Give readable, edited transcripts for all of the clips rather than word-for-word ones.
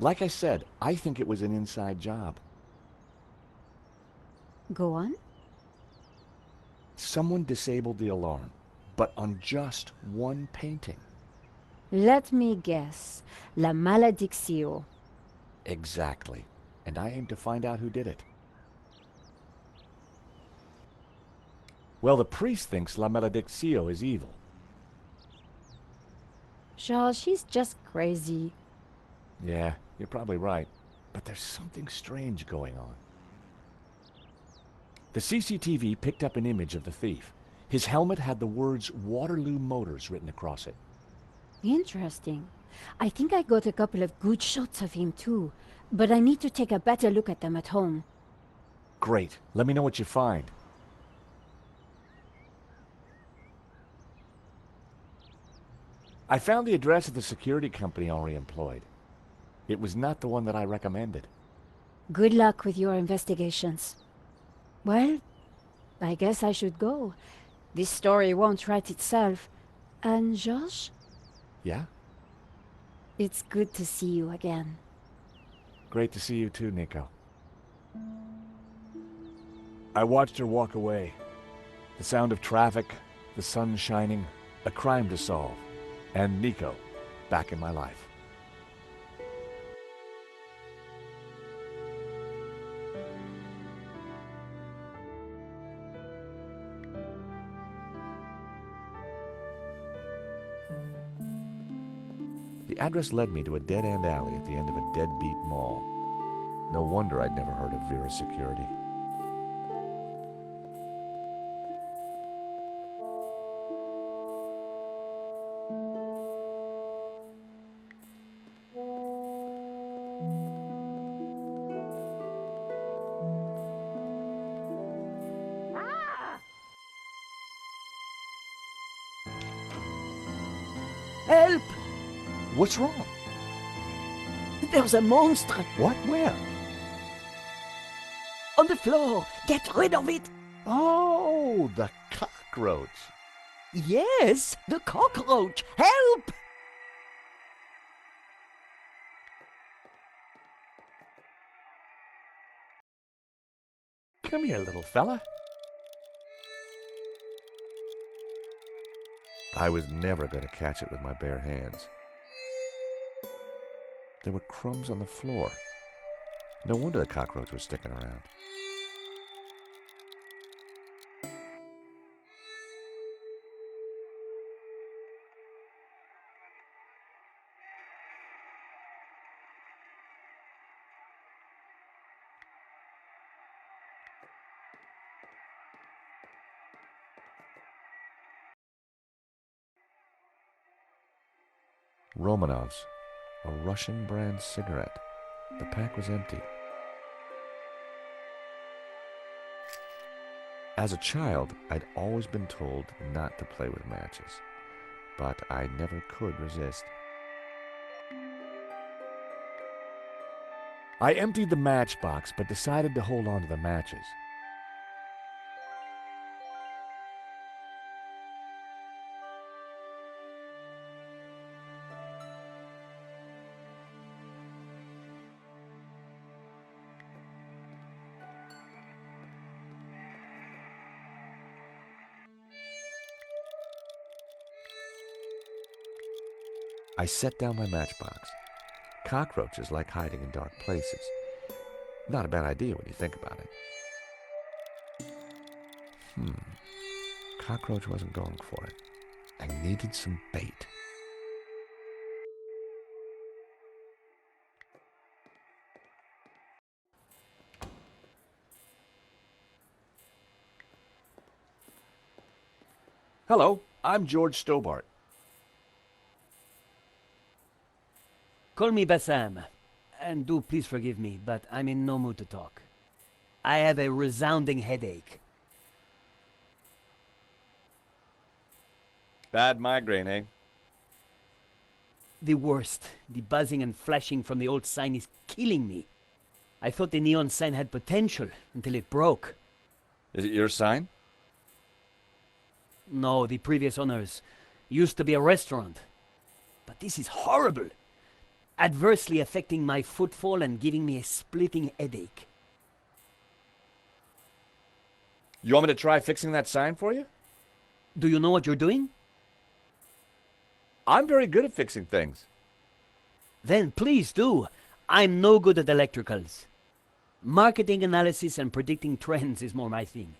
Like I said, I think it was an inside job. Go on. Someone disabled the alarm, but on just one painting. Let me guess. La maledictio. Exactly. And I aim to find out who did it. Well, the priest thinks La Maledictio is evil. Charles, she's just crazy. Yeah, you're probably right. But there's something strange going on. The CCTV picked up an image of the thief. His helmet had the words Waterloo Motors written across it. Interesting. I think I got a couple of good shots of him too, but I need to take a better look at them at home. Great. Let me know what you find. I found the address of the security company Henri employed. It was not the one that I recommended. Good luck with your investigations. Well, I guess I should go. This story won't write itself. And Georges? Yeah? It's good to see you again. Great to see you too, Nico. I watched her walk away. The sound of traffic, the sun shining, a crime to solve, and Nico back in my life. The address led me to a dead-end alley at the end of a deadbeat mall. No wonder I'd never heard of Vera's security. Help! What's wrong? There's a monster What? Where? on the floor. Get rid of it. Oh, the cockroach. Yes, the cockroach. Help! Come here, little fella. I was never going to catch it with my bare hands. There were crumbs on the floor. No wonder the cockroach was sticking around. Romanovs, a Russian brand cigarette. The pack was empty. As a child, I'd always been told not to play with matches, but I never could resist. I emptied the matchbox, but decided to hold on to the matches. I set down my matchbox. Cockroaches like hiding in dark places. Not a bad idea when you think about it. Cockroach wasn't going for it. I needed some bait. Hello, I'm George Stobart. Call me Bassam. And do please forgive me, but I'm in no mood to talk. I have a resounding headache. Bad migraine, eh? The worst. The buzzing and flashing from the old sign is killing me. I thought the neon sign had potential until it broke. Is it your sign? No, the previous owners used to be a restaurant. But this is horrible. adversely affecting my footfall and giving me a splitting headache. You want me to try fixing that sign for you? Do you know what you're doing? I'm very good at fixing things. Then please do. I'm no good at electricals. Marketing analysis and predicting trends is more my thing.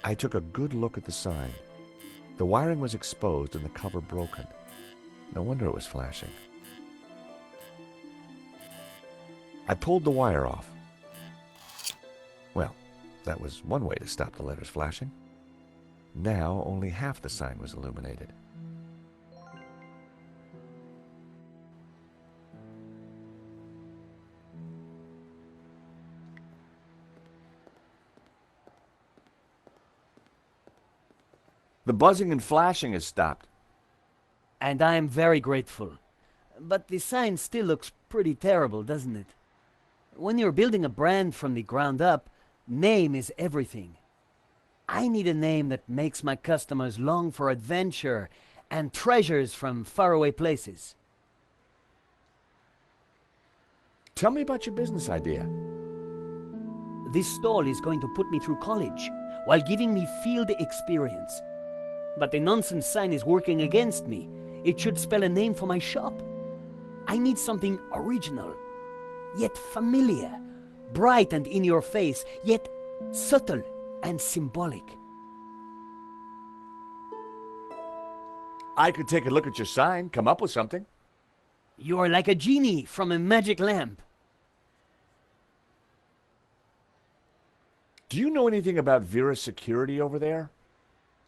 I took a good look at the sign. The wiring was exposed and the cover broken. No wonder it was flashing. I pulled the wire off. Well, that was one way to stop the letters flashing. Now only half the sign was illuminated. The buzzing and flashing has stopped. And I am very grateful. But the sign still looks pretty terrible, doesn't it? When you're building a brand from the ground up, name is everything. I need a name that makes my customers long for adventure and treasures from faraway places. Tell me about your business idea. This stall is going to put me through college while giving me field experience. But the nonsense sign is working against me. It should spell a name for my shop. I need something original, yet familiar, bright and in your face, yet subtle and symbolic. I could take a look at your sign, come up with something. You are like a genie from a magic lamp. Do you know anything about Vera's security over there?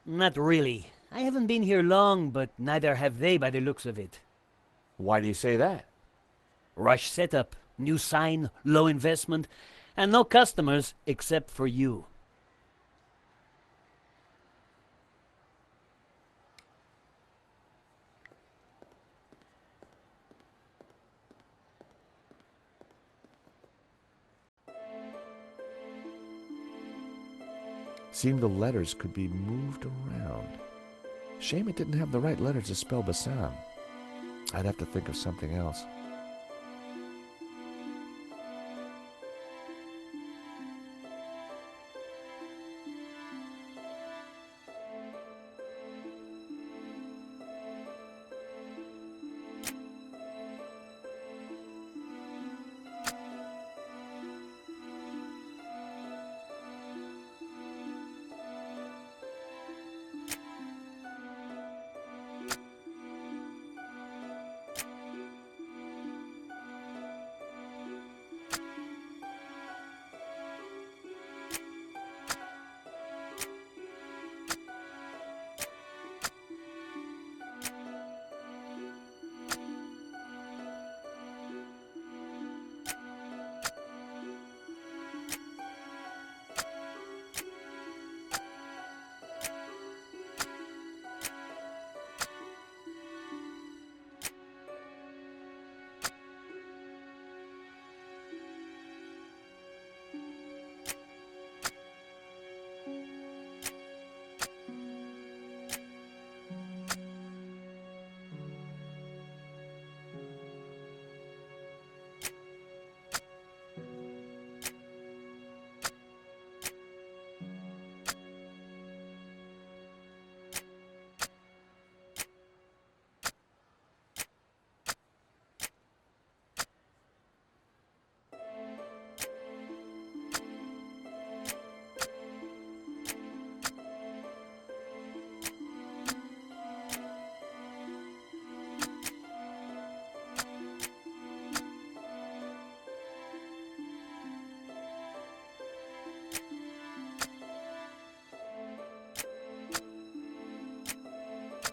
Not really. I haven't been here long, but neither have they by the looks of it. Why do you say that? Rush setup, new sign, low investment, and no customers except for you. Seemed the letters could be moved around. Shame it didn't have the right letters to spell Bassam. I'd have to think of something else.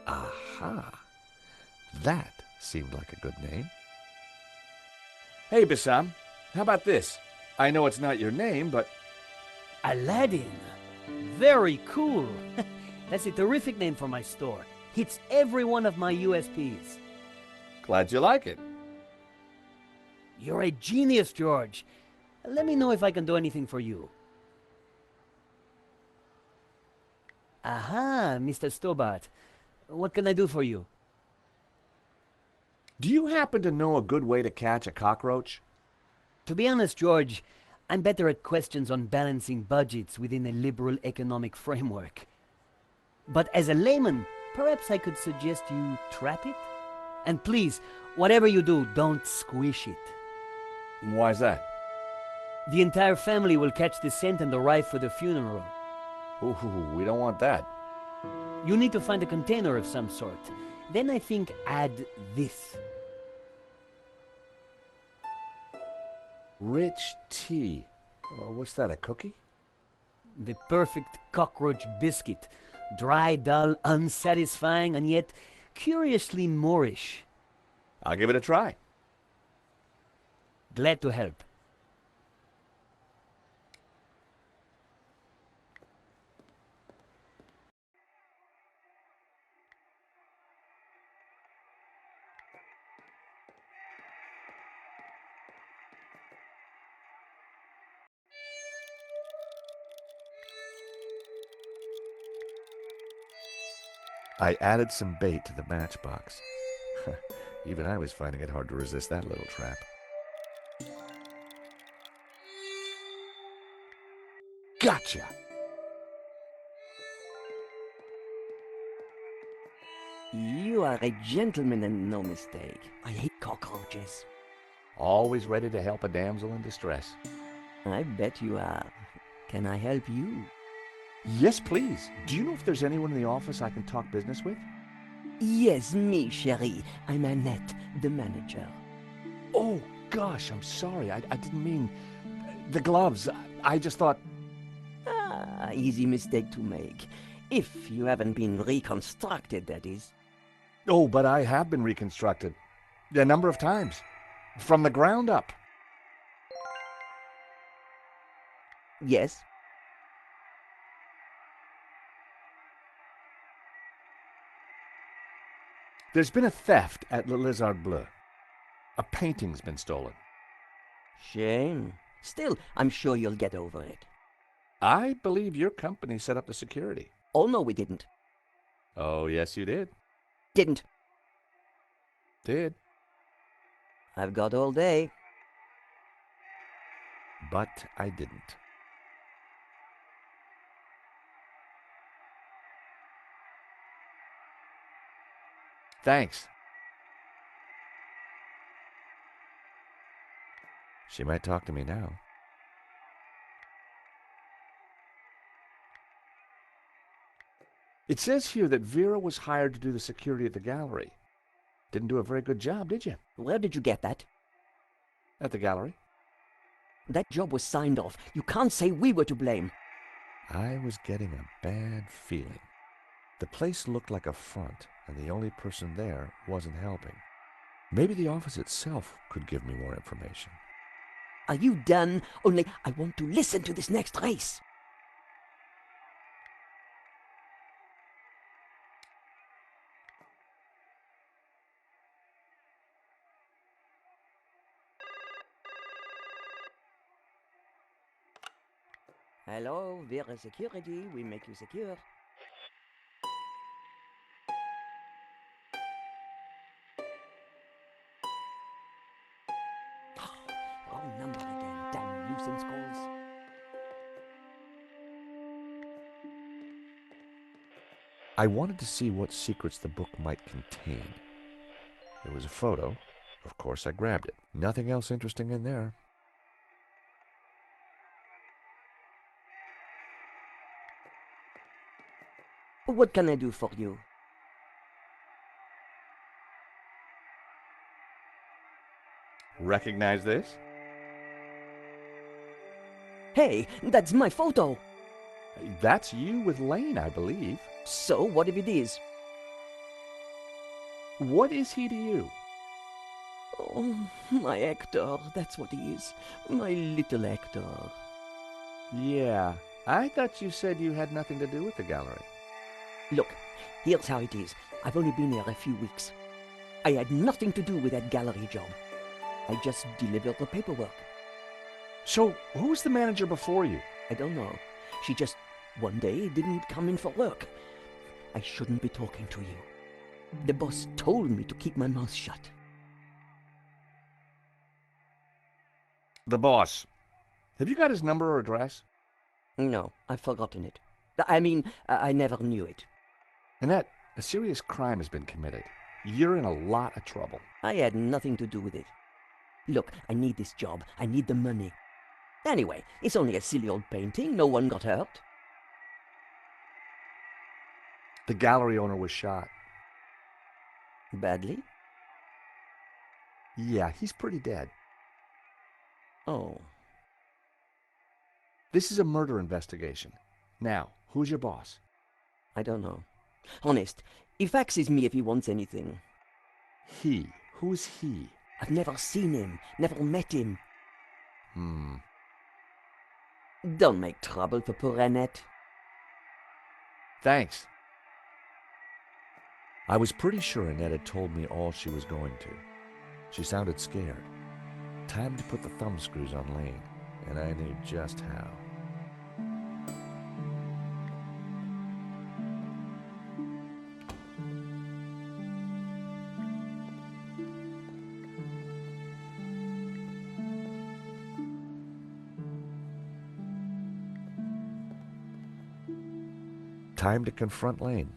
Aha! That seemed like a good name. Hey, Bassam, how about this? I know it's not your name, but... Aladdin. Very cool. That's a terrific name for my store. Hits every one of my USPs. Glad you like it. You're a genius, George. Let me know if I can do anything for you. Aha, Mr. Stobart. What can I do for you? Do you happen to know a good way to catch a cockroach? To be honest, George, I'm better at questions on balancing budgets within a liberal economic framework. But as a layman, perhaps I could suggest you trap it? And please, whatever you do, don't squish it. Why's that? The entire family will catch the scent and arrive for the funeral. Ooh, we don't want that. You need to find a container of some sort. Then I think add this. Rich tea. What's that, a cookie? The perfect cockroach biscuit. Dry, dull, unsatisfying, and yet curiously Moorish. I'll give it a try. Glad to help. I added some bait to the matchbox. Even I was finding it hard to resist that little trap. Gotcha! You are a gentleman and no mistake. I hate cockroaches. Always ready to help a damsel in distress. I bet you are. Can I help you? Yes, please. Do you know if there's anyone in the office I can talk business with? Yes, me, chérie. I'm Annette, the manager. Oh, gosh, I'm sorry. I didn't mean... The gloves. I just thought... Ah, easy mistake to make. If you haven't been reconstructed, that is. Oh, but I have been reconstructed. A number of times. From the ground up. Yes. There's been a theft at Le Lézard Bleu. A painting's been stolen. Shame. Still, I'm sure you'll get over it. I believe your company set up the security. Oh, no, we didn't. Oh, yes, you did. Didn't. Did. I've got all day. But I didn't. Thanks. She might talk to me now. It says here that Vera was hired to do the security at the gallery. Didn't do a very good job, did you? Where did you get that? At the gallery? That job was signed off. You can't say we were to blame. I was getting a bad feeling. The place looked like a front, and the only person there wasn't helping. Maybe the office itself could give me more information. Are you done? Only I want to listen to this next race. Hello, Vera Security. We make you secure. Wrong number again. Damn nuisance calls. I wanted to see what secrets the book might contain. There was a photo. Of course, I grabbed it. Nothing else interesting in there. What can I do for you? Recognize this? Hey, that's my photo. That's you with Lane, I believe. So, what if it is? What is he to you? Oh, my Hector, that's what he is. My little Hector. Yeah, I thought you said you had nothing to do with the gallery. Look, here's how it is. I've only been here a few weeks. I had nothing to do with that gallery job. I just delivered the paperwork. So, who was the manager before you? I don't know. She just one day didn't come in for work. I shouldn't be talking to you. The boss told me to keep my mouth shut. The boss. Have you got his number or address? No, I've forgotten it. I mean, I never knew it. Annette, a serious crime has been committed. You're in a lot of trouble. I had nothing to do with it. Look, I need this job. I need the money. Anyway, it's only a silly old painting. No one got hurt. The gallery owner was shot. Badly? Yeah, he's pretty dead. Oh. This is a murder investigation. Now, who's your boss? I don't know. Honest, he faxes me if he wants anything. He. Who's he? I've never seen him, never met him. Don't make trouble for poor Annette. Thanks. I was pretty sure Annette had told me all she was going to. She sounded scared. Time to put the thumbscrews on Lane, and I knew just how. Time to confront Lane.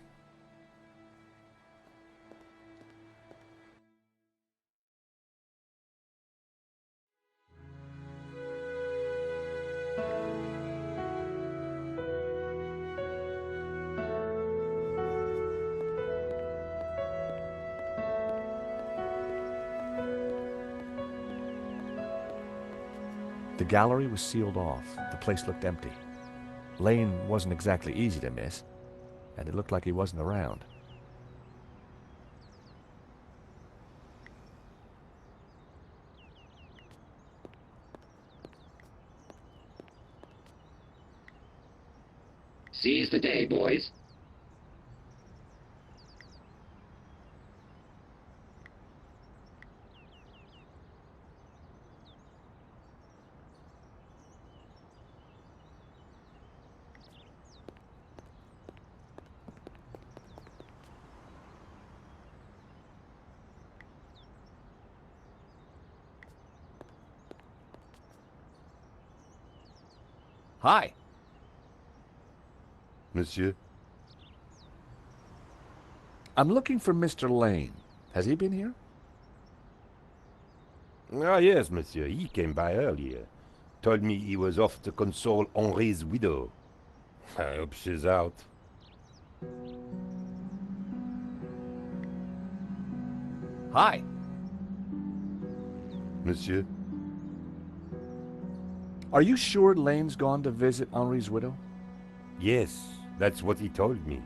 The gallery was sealed off. The place looked empty. Lane wasn't exactly easy to miss, and it looked like he wasn't around. Seize the day, boys. Hi. Monsieur? I'm looking for Mr. Lane. Has he been here? Ah, yes, monsieur. He came by earlier. Told me he was off to console Henri's widow. I hope she's out. Hi. Monsieur? Are you sure Lane's gone to visit Henri's widow? Yes, that's what he told me.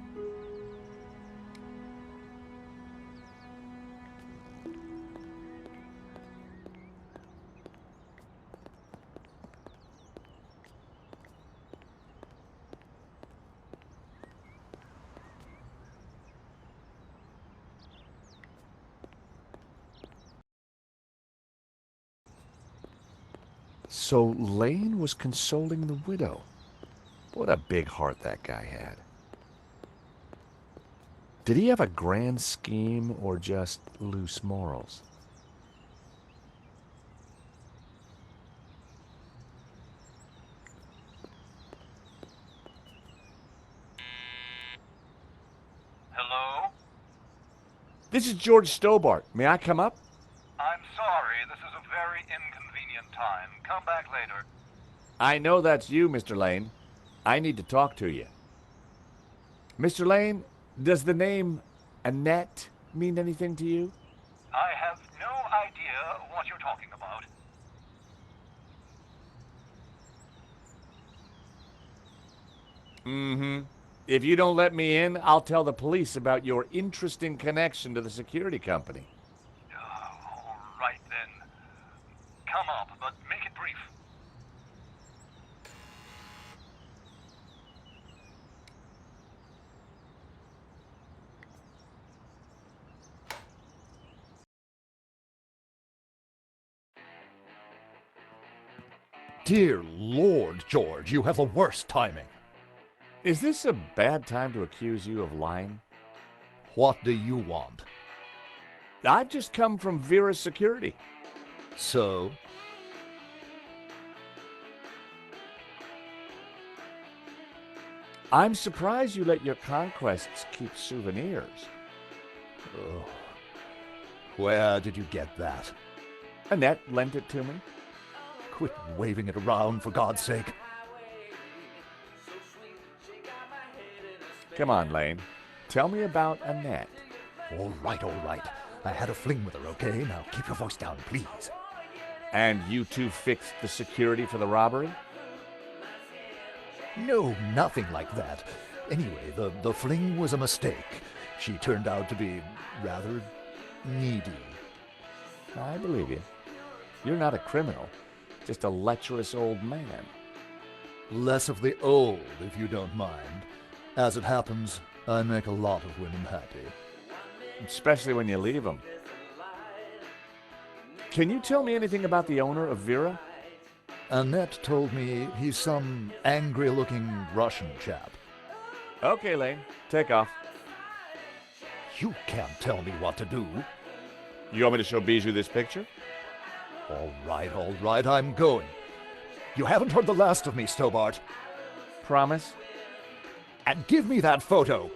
So Lane was consoling the widow. What a big heart that guy had. Did he have a grand scheme or just loose morals? Hello? This is George Stobart. May I come up? I'm sorry, this is a very inconvenient time. Come back later. I know that's you, Mr. Lane. I need to talk to you. Mr. Lane, does the name Annette mean anything to you? I have no idea what you're talking about. Mm-hmm. If you don't let me in, I'll tell the police about your interesting connection to the security company. All right then. Come up, but make it brief. Dear Lord, George, you have the worst timing. Is this a bad time to accuse you of lying? What do you want? I've just come from Vera's security. So? I'm surprised you let your conquests keep souvenirs. Oh. Where did you get that? Annette lent it to me. Quit waving it around, for God's sake. Come on, Lane. Tell me about Annette. All right, all right. I had a fling with her, okay? Now keep your voice down, please. And you two fixed the security for the robbery? No, nothing like that. Anyway, the fling was a mistake. She turned out to be rather needy. I believe you. You're not a criminal, just a lecherous old man. Less of the old, if you don't mind. As it happens, I make a lot of women happy. Especially when you leave them. Can you tell me anything about the owner of Vera? Annette told me he's some angry-looking Russian chap. Okay, Lane. Take off. You can't tell me what to do. You want me to show Bijou this picture? All right, I'm going. You haven't heard the last of me, Stobart. Promise? And give me that photo.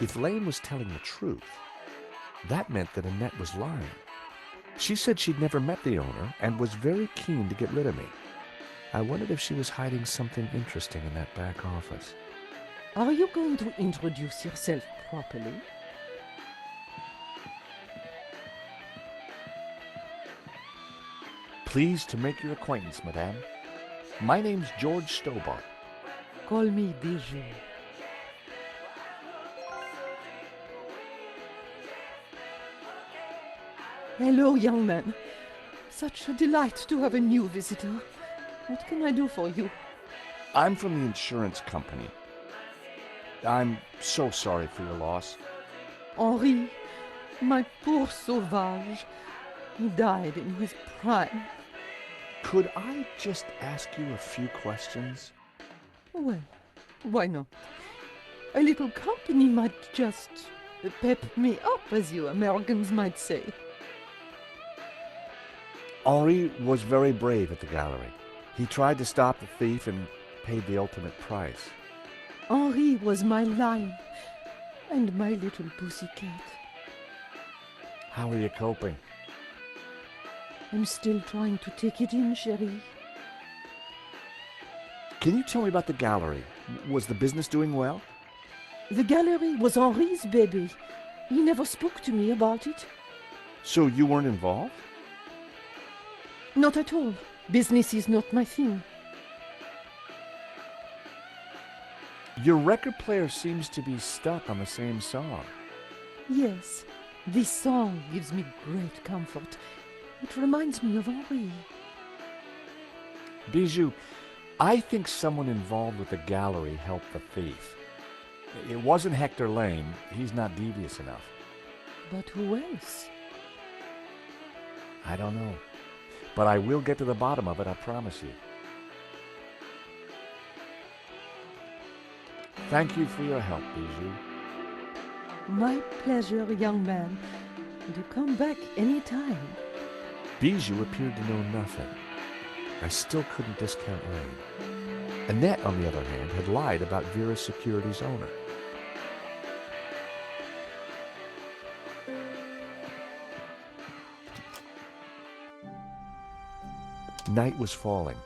If Lane was telling the truth, that meant that Annette was lying. She said she'd never met the owner and was very keen to get rid of me. I wondered if she was hiding something interesting in that back office. Are you going to introduce yourself properly? Pleased to make your acquaintance, madame. My name's George Stobart. Call me Bijou. Hello, young man. Such a delight to have a new visitor. What can I do for you? I'm from the insurance company. I'm so sorry for your loss. Henri, my poor sauvage. He died in his prime. Could I just ask you a few questions? Well, why not? A little company might just pep me up, as you Americans might say. Henri was very brave at the gallery. He tried to stop the thief and paid the ultimate price. Henri was my lion and my little pussycat. How are you coping? I'm still trying to take it in, chérie. Can you tell me about the gallery? Was the business doing well? The gallery was Henri's baby. He never spoke to me about it. So you weren't involved? Not at all. Business is not my thing. Your record player seems to be stuck on the same song. Yes, this song gives me great comfort. It reminds me of Henri. Bijou, I think someone involved with the gallery helped the thief. It wasn't Hector Lane. He's not devious enough. But who else? I don't know. But I will get to the bottom of it, I promise you. Thank you for your help, Bijou. My pleasure, young man. Do come back any time. Bijou appeared to know nothing. I still couldn't discount Lane. Annette, on the other hand, had lied about Vera's Security's owner. Night was falling.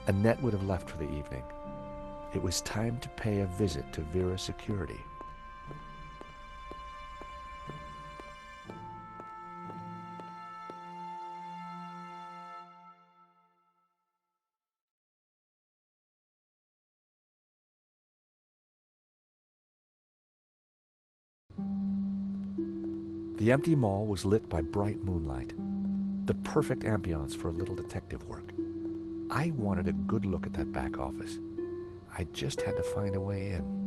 Annette would have left for the evening. It was time to pay a visit to Vera's Security. The empty mall was lit by bright moonlight, the perfect ambiance for a little detective work. I wanted a good look at that back office. I just had to find a way in.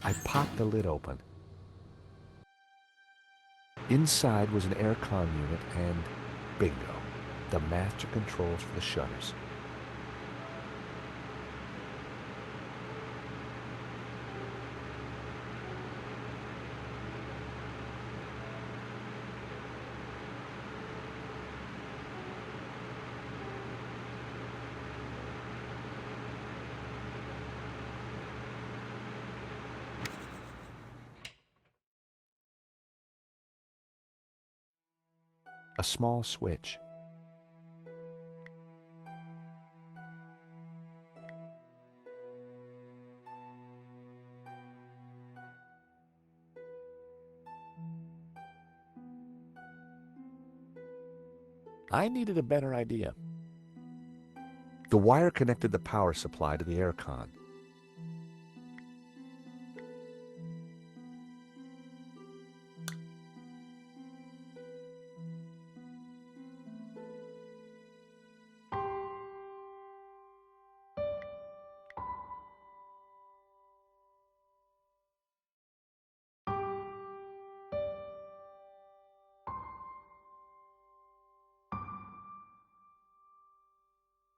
I popped the lid open. Inside was an aircon unit and, bingo, the master controls for the shutters. A small switch. I needed a better idea. The wire connected the power supply to the aircon.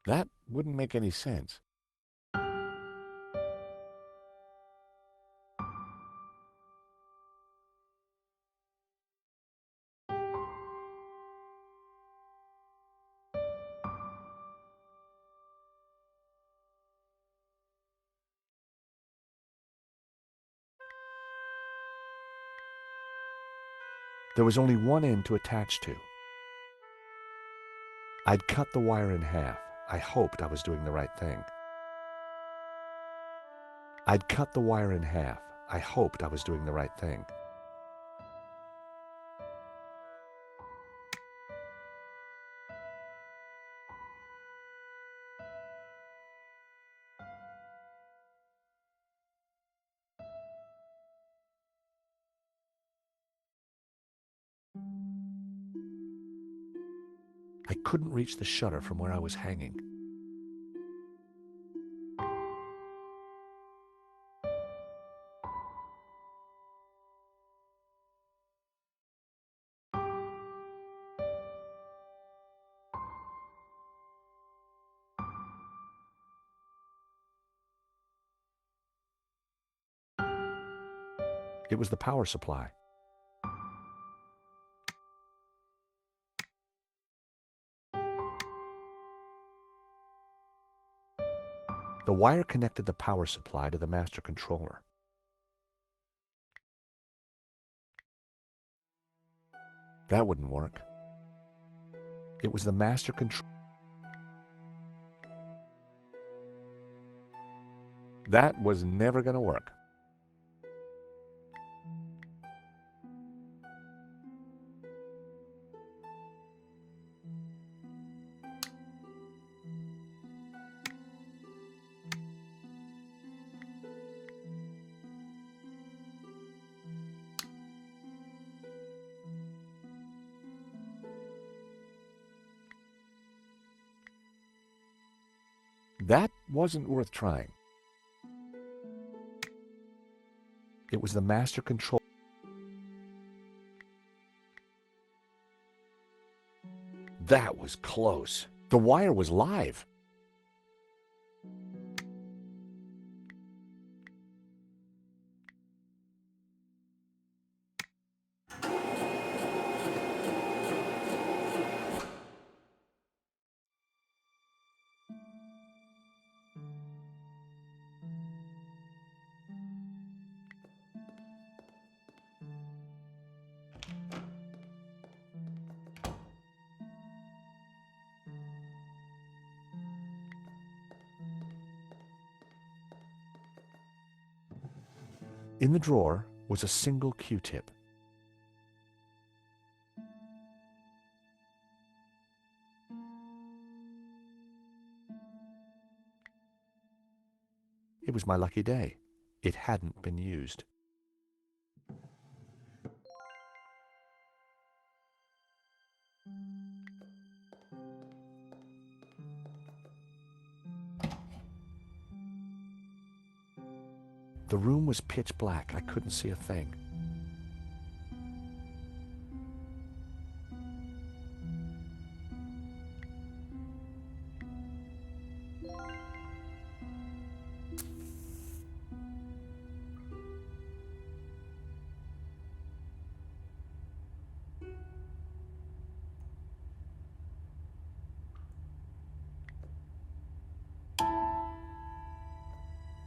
That wouldn't make any sense. There was only one end to attach to. I'd cut the wire in half. I hoped I was doing the right thing. I'd cut the wire in half. I hoped I was doing the right thing. I couldn't reach the shutter from where I was hanging. It was the power supply. The wire connected the power supply to the master controller. That wouldn't work. It was the master control. That was never going to work. That wasn't worth trying. It was the master control. That was close. The wire was live. In the drawer was a single Q-tip. It was my lucky day. It hadn't been used. The room was pitch black. I couldn't see a thing.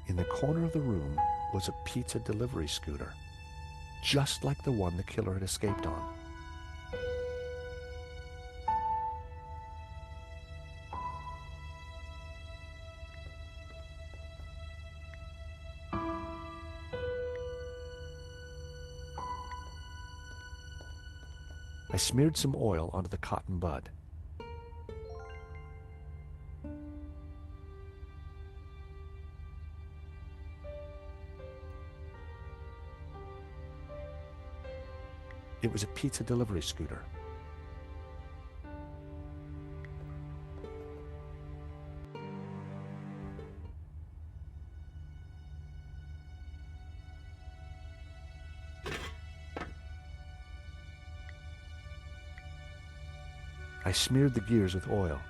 In the corner of the room was a pizza delivery scooter, just like the one the killer had escaped on. I smeared some oil onto the cotton bud. It was a pizza delivery scooter. I smeared the gears with oil.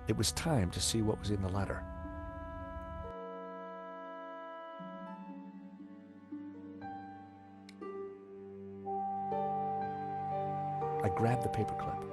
It was time to see what was in the letter. I grabbed the paperclip.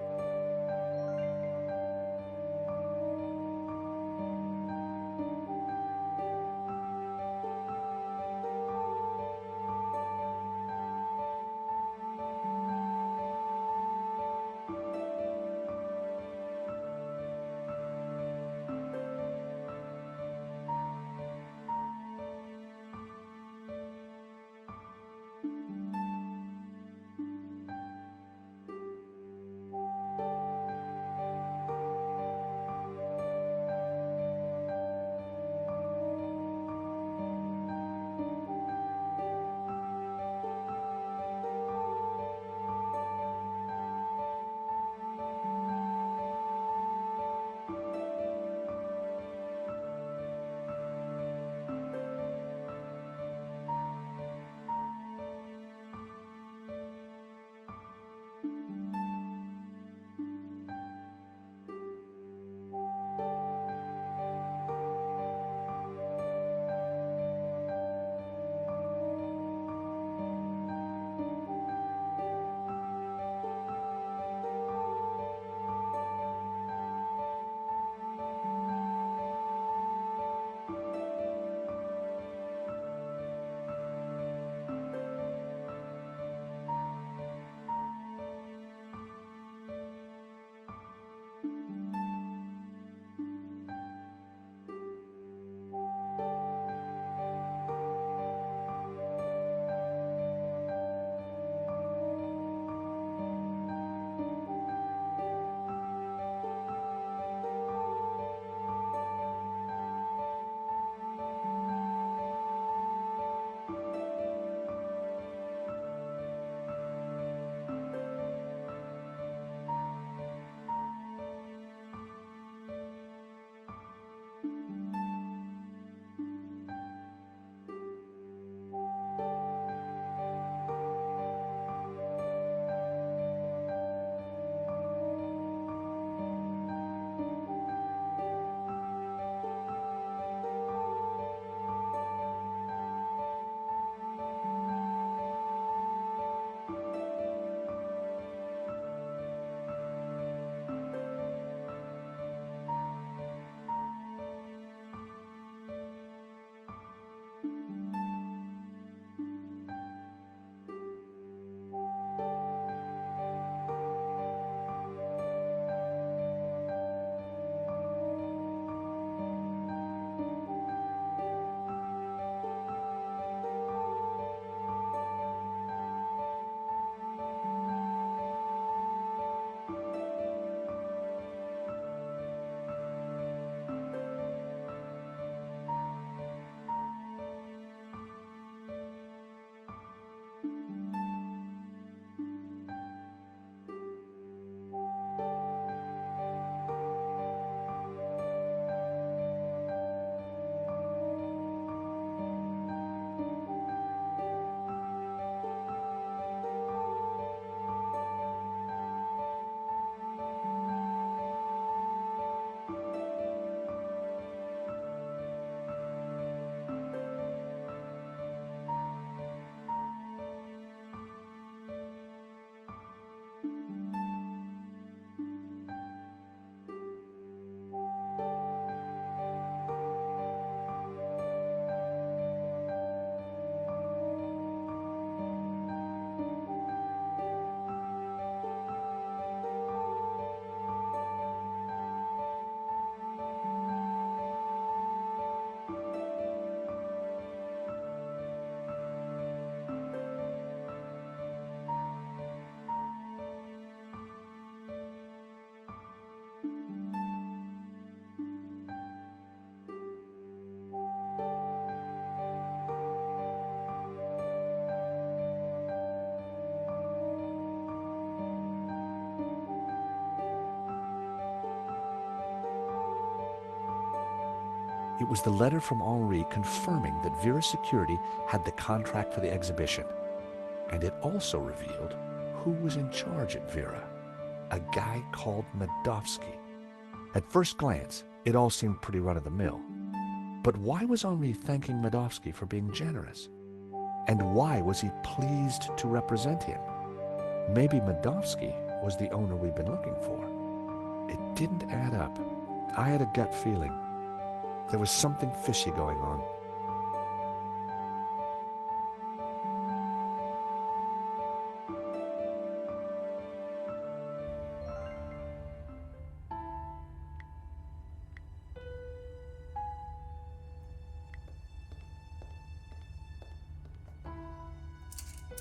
It was the letter from Henri confirming that Vera's security had the contract for the exhibition. And it also revealed who was in charge at Vera, a guy called Medovsky. At first glance, it all seemed pretty run-of-the-mill. But why was Henri thanking Medovsky for being generous? And why was he pleased to represent him? Maybe Medovsky was the owner we'd been looking for. It didn't add up. I had a gut feeling. There was something fishy going on.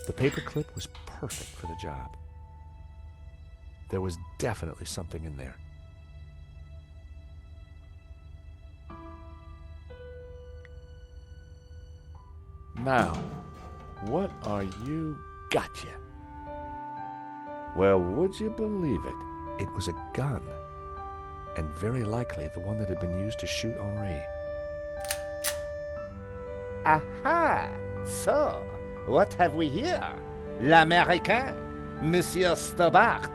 The paperclip was perfect for the job. There was definitely something in there. Now, what are you? Gotcha. Well, would you believe it? It was a gun, and very likely the one that had been used to shoot Henri. Aha! So, what have we here? L'Américain, Monsieur Stobart.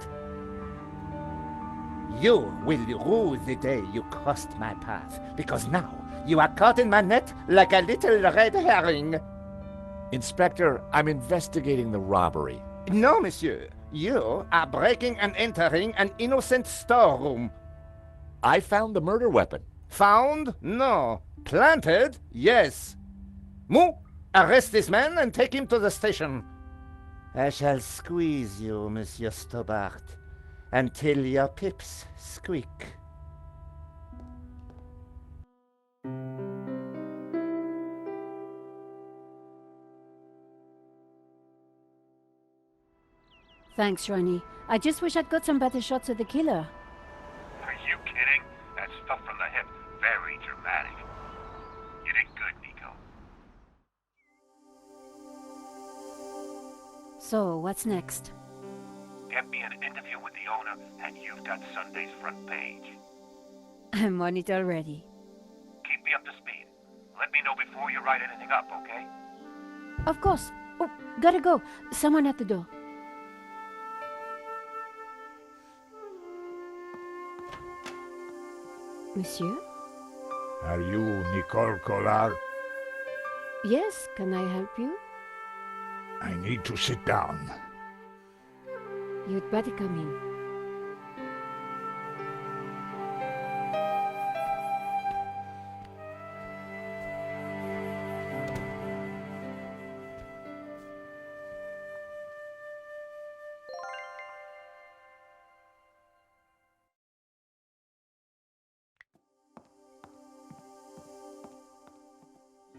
You will rue the day you crossed my path, because now you are caught in my net like a little red herring. Inspector, I'm investigating the robbery. No, monsieur. You are breaking and entering an innocent storeroom. I found the murder weapon. Found? No. Planted? Yes. Moo, arrest this man and take him to the station. I shall squeeze you, Monsieur Stobart, until your pips squeak. Thanks, Ronnie. I just wish I'd got some better shots of the killer. Are you kidding? That stuff from the hip, very dramatic. You did good, Nico. So, what's next? Get me an interview with the owner, and you've got Sunday's front page. I'm on it already. Keep me up to speed. Let me know before you write anything up, okay? Of course. Oh, gotta go. Someone at the door. Monsieur? Are you Nicole Collard? Yes, can I help you? I need to sit down. You'd better come in.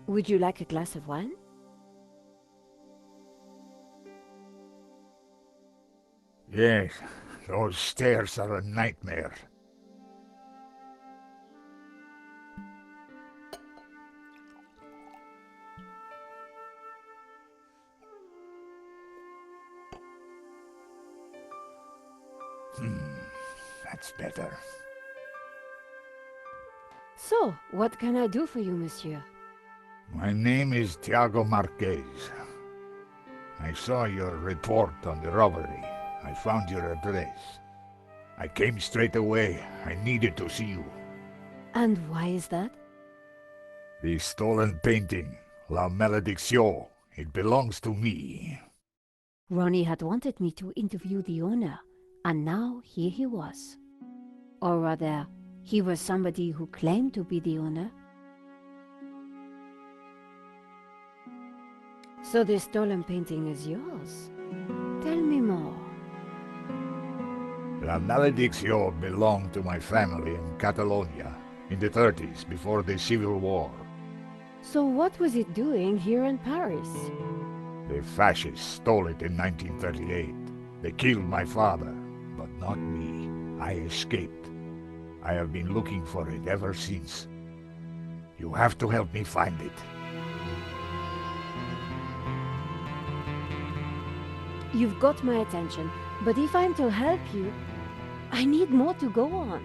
Would you like a glass of wine? Yes, those stairs are a nightmare. That's better. So, what can I do for you, monsieur? My name is Tiago Marquez. I saw your report on the robbery. I found your address. I came straight away. I needed to see you. And why is that? The stolen painting, La Malédiction, it belongs to me. Ronnie had wanted me to interview the owner, and now here he was. Or rather, he was somebody who claimed to be the owner. So the stolen painting is yours. Tell me more. La Malédiction belonged to my family in Catalonia in the 30s, before the Civil War. So what was it doing here in Paris? The fascists stole it in 1938. They killed my father, but not me. I escaped. I have been looking for it ever since. You have to help me find it. You've got my attention, but if I'm to help you, I need more to go on.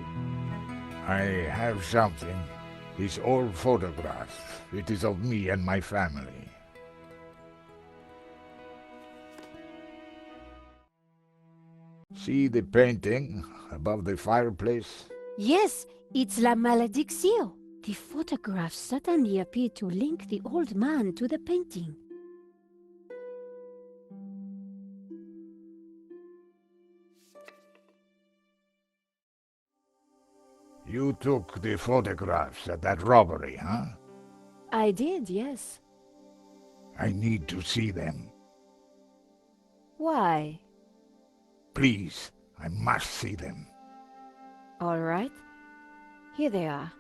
I have something. This old photograph. It is of me and my family. See the painting above the fireplace? Yes, it's La Maledicción. The photograph suddenly appeared to link the old man to the painting. You took the photographs at that robbery, huh? I did, yes. I need to see them. Why? Please, I must see them. All right. Here they are.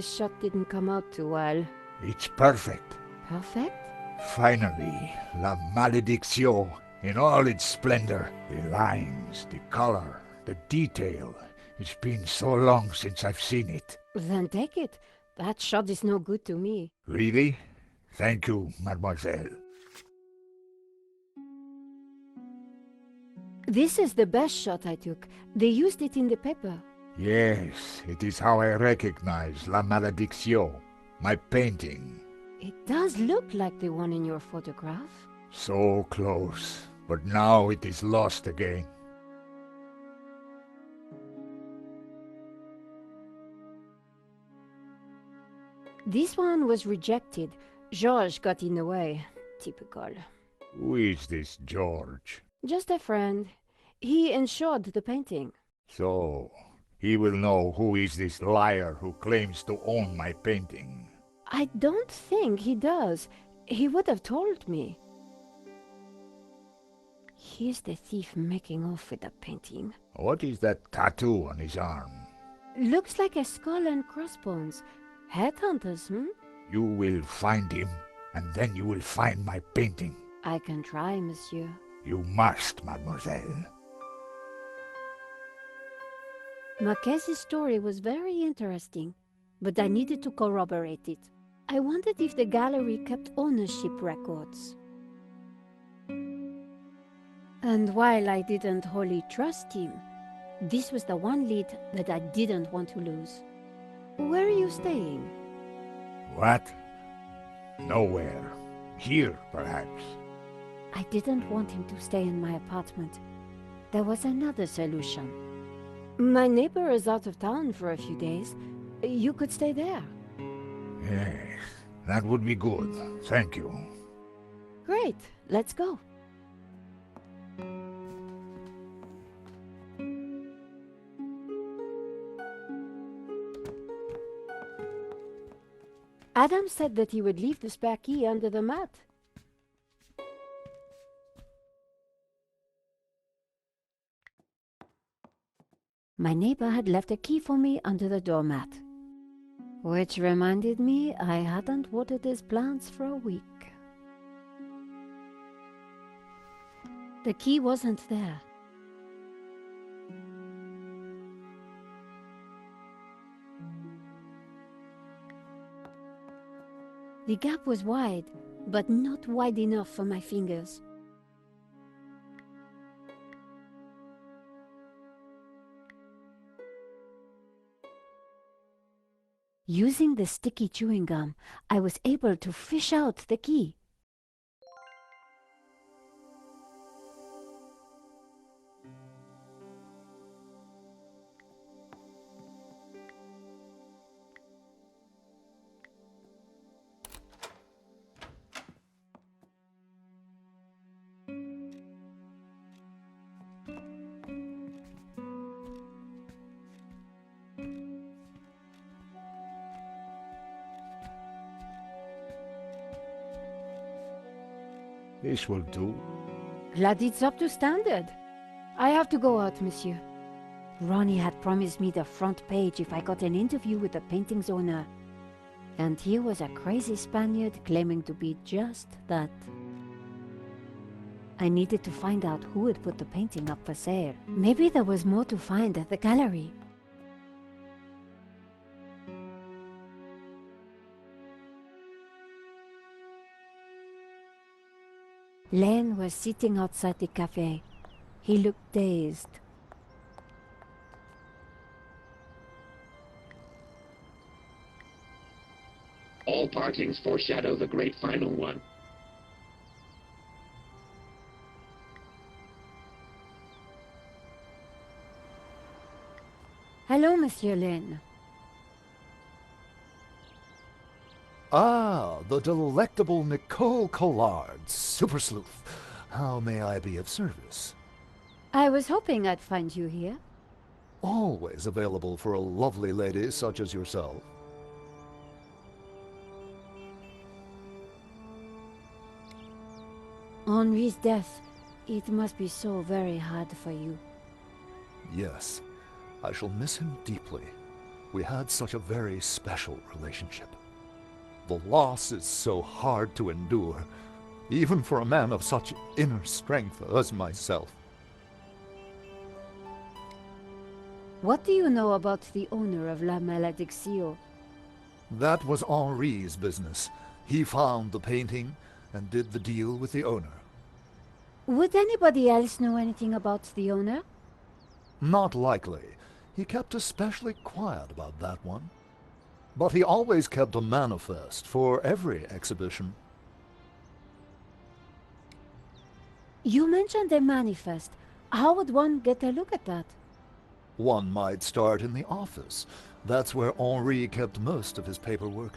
This shot didn't come out too well. It's perfect. Perfect? Finally, La Maledicción in all its splendor. The lines, the color, the detail. It's been so long since I've seen it. Then take it. That shot is no good to me. Really? Thank you, mademoiselle. This is the best shot I took. They used it in the paper. Yes, it is how I recognize La Maledicción, my painting. It does look like the one in your photograph. So close, but now it is lost again. This one was rejected. George got in the way. Typical. Who is this George? Just a friend. He insured the painting. So, he will know who is this liar who claims to own my painting. I don't think he does. He would have told me. Here's the thief making off with the painting. What is that tattoo on his arm? Looks like a skull and crossbones. Headhunters, You will find him, and then you will find my painting. I can try, monsieur. You must, mademoiselle. Marquez's story was very interesting, but I needed to corroborate it. I wondered if the gallery kept ownership records. And while I didn't wholly trust him, this was the one lead that I didn't want to lose. Where are you staying? What? Nowhere. Here, perhaps. I didn't want him to stay in my apartment. There was another solution. My neighbor is out of town for a few days. You could stay there. Yes, that would be good. Thank you. Great, let's go. Adam said that he would leave the spare key under the mat. My neighbor had left a key for me under the doormat. Which reminded me I hadn't watered his plants for a week. The key wasn't there. The gap was wide, but not wide enough for my fingers. Using the sticky chewing gum, I was able to fish out the key. This will do. Glad it's up to standard. I have to go out, monsieur. Ronnie had promised me the front page if I got an interview with the painting's owner. And here was a crazy Spaniard claiming to be just that. I needed to find out who had put the painting up for sale. Maybe there was more to find at the gallery. Len was sitting outside the cafe. He looked dazed. All partings foreshadow the great final one. Hello, Monsieur Len. Ah, the delectable Nicole Collard, super sleuth. How may I be of service? I was hoping I'd find you here. Always available for a lovely lady such as yourself. Henri's death. It must be so very hard for you. Yes, I shall miss him deeply. We had such a very special relationship. The loss is so hard to endure, even for a man of such inner strength as myself. What do you know about the owner of La Malédiction? That was Henri's business. He found the painting and did the deal with the owner. Would anybody else know anything about the owner? Not likely. He kept especially quiet about that one. But he always kept a manifest for every exhibition. You mentioned a manifest. How would one get a look at that? One might start in the office. That's where Henri kept most of his paperwork.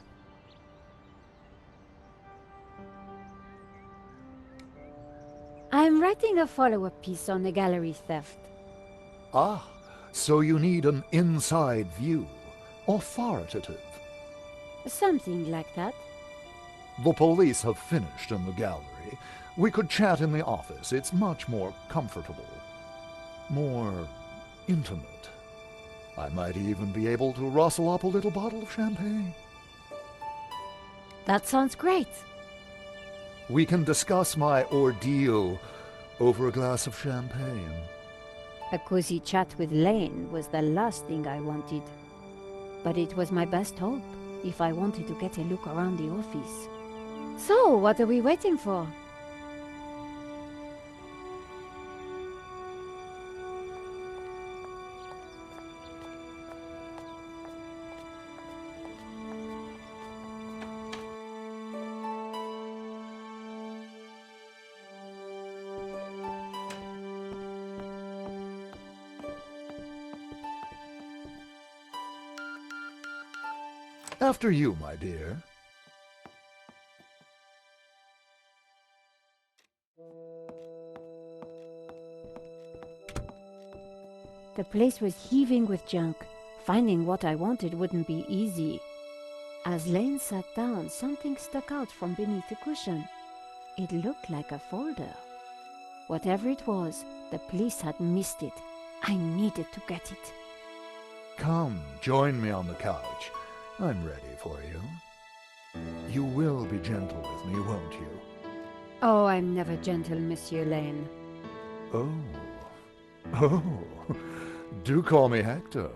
I'm writing a follow-up piece on the gallery theft. Ah, so you need an inside view. Authoritative. Something like that. The police have finished in the gallery. We could chat in the office. It's much more comfortable. More intimate. I might even be able to rustle up a little bottle of champagne. That sounds great. We can discuss my ordeal over a glass of champagne. A cozy chat with Lane was the last thing I wanted. But it was my best hope if I wanted to get a look around the office. So, what are we waiting for? After you, my dear. The place was heaving with junk. Finding what I wanted wouldn't be easy. As Lane sat down, something stuck out from beneath the cushion. It looked like a folder. Whatever it was, the police had missed it. I needed to get it. Come, join me on the couch. I'm ready for you. You will be gentle with me, won't you? Oh, I'm never gentle, Monsieur Lane. Oh. Oh. Do call me Hector.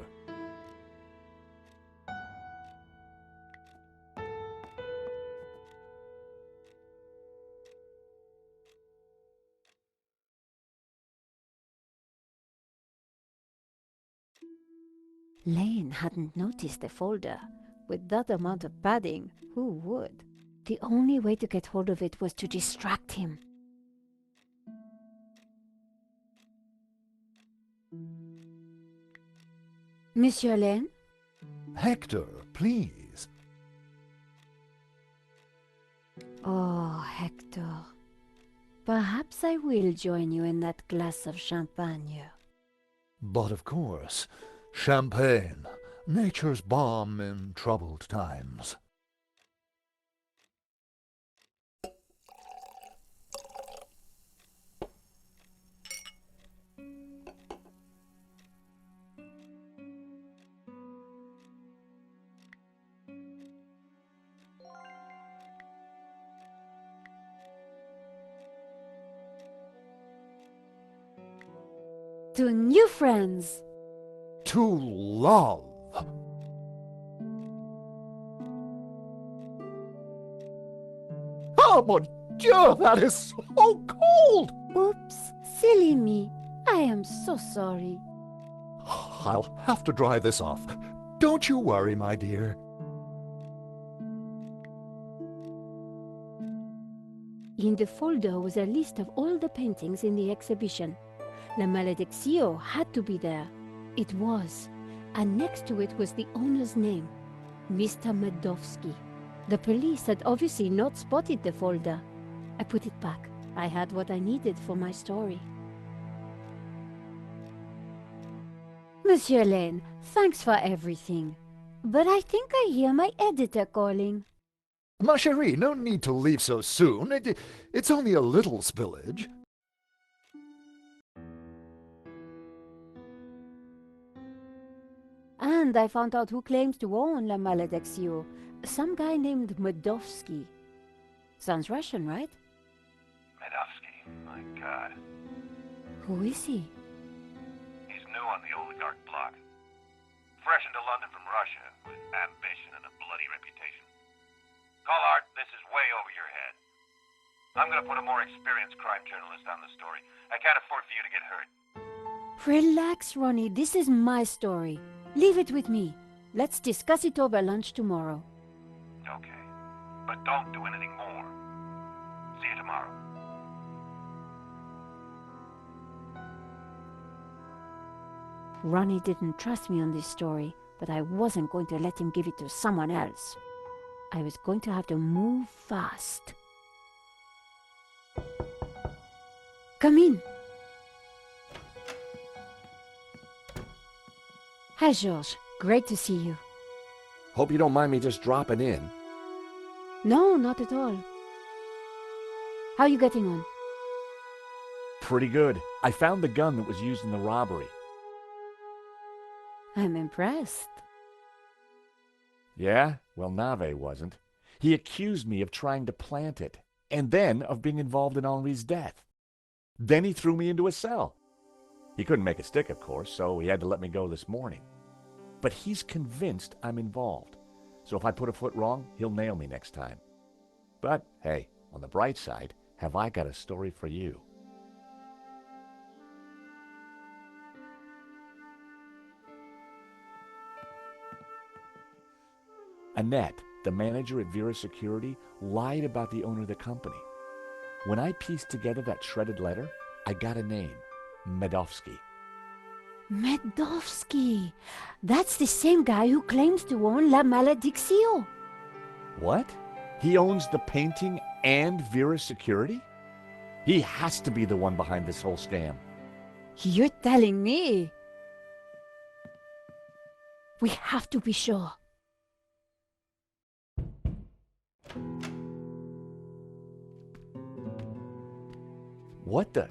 Lane hadn't noticed the folder. With that amount of padding, who would? The only way to get hold of it was to distract him. Monsieur Lane? Hector, please. Oh, Hector. Perhaps I will join you in that glass of champagne. But of course, champagne, nature's balm in troubled times. To new friends! To love! Ah, mon Dieu, that is so cold! Oops, silly me. I am so sorry. I'll have to dry this off. Don't you worry, my dear. In the folder was a list of all the paintings in the exhibition. La Malediccio had to be there. It was. And next to it was the owner's name, Mr. Medovsky. The police had obviously not spotted the folder. I put it back. I had what I needed for my story. Monsieur Lane, thanks for everything. But I think I hear my editor calling. Ma chérie, no need to leave so soon. It's only a little spillage. And I found out who claims to own La Malediccio. Some guy named Medovsky. Sounds Russian, right? Medovsky, my God. Who is he? He's new on the oligarch block. Fresh into London from Russia, with ambition and a bloody reputation. Collard, this is way over your head. I'm gonna put a more experienced crime journalist on the story. I can't afford for you to get hurt. Relax, Ronnie. This is my story. Leave it with me. Let's discuss it over lunch tomorrow. Okay. But don't do anything more. See you tomorrow. Ronnie didn't trust me on this story, but I wasn't going to let him give it to someone else. I was going to have to move fast. Come in. Hi, Georges. Great to see you. Hope you don't mind me just dropping in. No, not at all. How are you getting on? Pretty good. I found the gun that was used in the robbery. I'm impressed. Yeah? Well, Nave wasn't. He accused me of trying to plant it, and then of being involved in Henri's death. Then he threw me into a cell. He couldn't make a stick, of course, so he had to let me go this morning. But he's convinced I'm involved. So if I put a foot wrong, he'll nail me next time. But, hey, on the bright side, have I got a story for you. Annette, the manager at Vera Security, lied about the owner of the company. When I pieced together that shredded letter, I got a name, Medovsky. Medovsky! That's the same guy who claims to own La Malediccio. What? He owns the painting and Vera Security? He has to be the one behind this whole scam. You're telling me? We have to be sure. What the?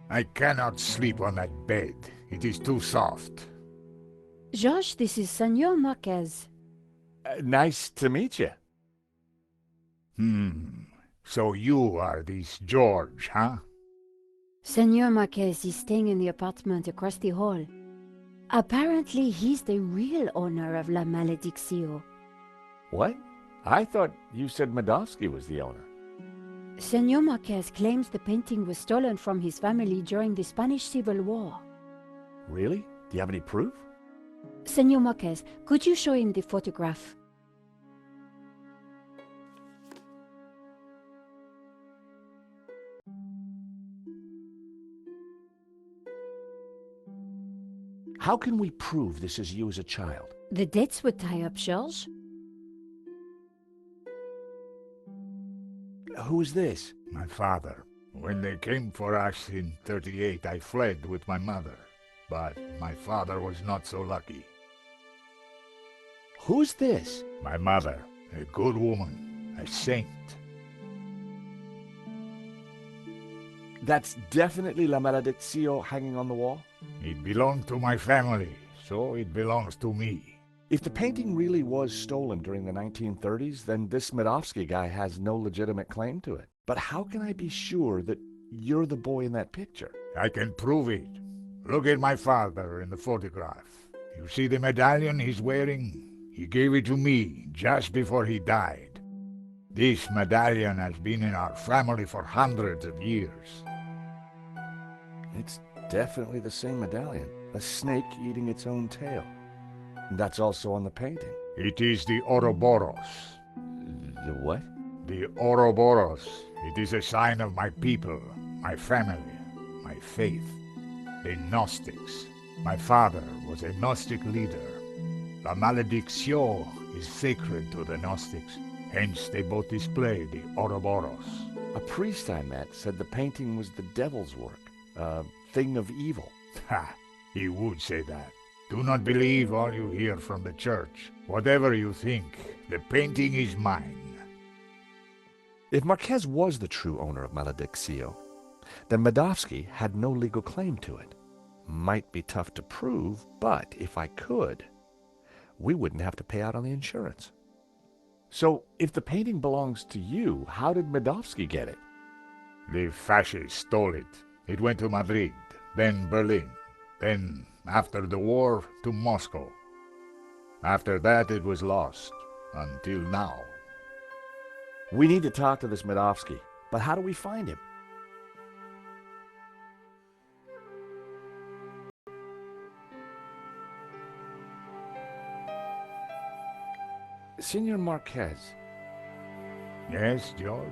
I cannot sleep on that bed. It is too soft. Georges, this is Senor Marquez. Nice to meet you. So you are this George, huh? Senor Marquez is staying in the apartment across the hall. Apparently, he's the real owner of La Malediccio. What? I thought you said Medovsky was the owner. Senor Marquez claims the painting was stolen from his family during the Spanish Civil War. Really? Do you have any proof? Senor Marquez, could you show him the photograph? How can we prove this is you as a child? The dates would tie up, Georges. Who is this? My father. When they came for us in 38, I fled with my mother. But my father was not so lucky. Who's this? My mother, a good woman, a saint. That's definitely La Malediccio hanging on the wall? It belonged to my family, so it belongs to me. If the painting really was stolen during the 1930s, then this Medovsky guy has no legitimate claim to it. But how can I be sure that you're the boy in that picture? I can prove it. Look at my father in the photograph. You see the medallion he's wearing? He gave it to me just before he died. This medallion has been in our family for hundreds of years. It's definitely the same medallion. A snake eating its own tail. That's also on the painting. It is the Ouroboros. The what? The Ouroboros. It is a sign of my people, my family, my faith. The Gnostics. My father was a Gnostic leader. La Malédiction is sacred to the Gnostics. Hence they both display the Ouroboros. A priest I met said the painting was the devil's work. A thing of evil. Ha! He would say that. Do not believe all you hear from the church. Whatever you think, the painting is mine. If Marquez was the true owner of Malediccio, then Medovsky had no legal claim to it. Might be tough to prove, but if I could, we wouldn't have to pay out on the insurance. So, if the painting belongs to you, how did Medovsky get it? The fascists stole it. It went to Madrid, then Berlin, then, after the war, to Moscow. After that, it was lost, until now. We need to talk to this Medovsky, but how do we find him? Senor Marquez. Yes, George?